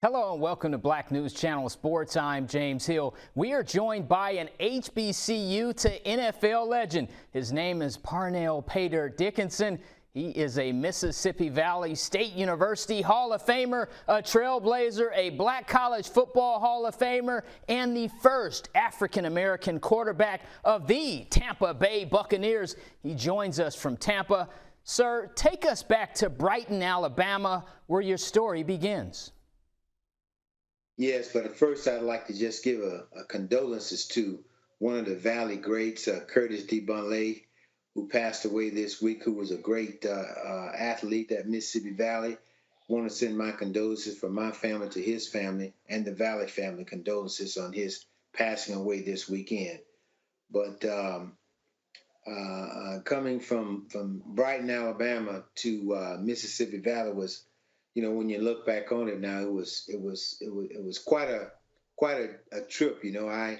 Hello and welcome to Black News Channel Sports. I'm James Hill. We are joined by an HBCU to NFL legend. His name is Parnell Pater Dickinson. He is a Mississippi Valley State University Hall of Famer, a trailblazer, a Black College Football Hall of Famer, and the first African-American quarterback of the Tampa Bay Buccaneers. He joins us from Tampa. Sir, take us back to Brighton, Alabama, where your story begins. Yes, but first I'd like to just give a condolences to one of the Valley greats, Curtis D. Bunley, who passed away this week, who was a great athlete at Mississippi Valley. I want to send my condolences from my family to his family and the Valley family condolences on his passing away this weekend. But coming from Brighton, Alabama to Mississippi Valley was, when you look back on it now, it was quite a trip. I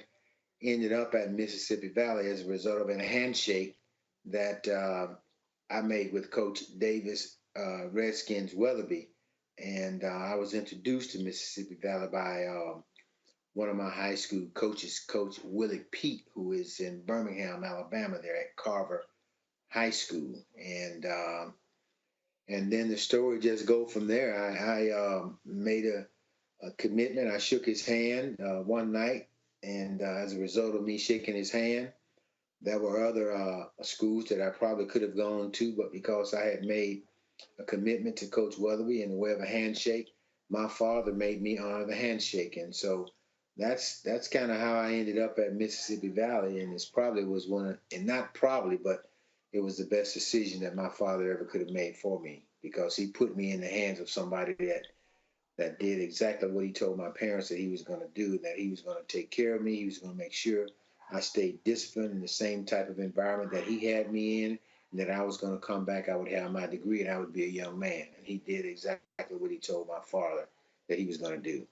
ended up at Mississippi Valley as a result of a handshake that I made with Coach Davis Redskins Weatherby, and I was introduced to Mississippi Valley by one of my high school coaches, Coach Willie Pete, who is in Birmingham, Alabama, there at Carver High School, and then the story just go from there. I made a commitment. I shook his hand one night, and as a result of me shaking his hand, there were other schools that I probably could have gone to, but because I had made a commitment to Coach Weatherby in the way of a handshake, my father made me honor the handshake, and so that's kind of how I ended up at Mississippi Valley, and it's probably was and not probably, but it was the best decision that my father ever could have made for me, because he put me in the hands of somebody that did exactly what he told my parents that he was going to do, that he was going to take care of me. He was going to make sure I stayed disciplined in the same type of environment that he had me in, and that I was going to come back, I would have my degree, and I would be a young man. And he did exactly what he told my father that he was going to do.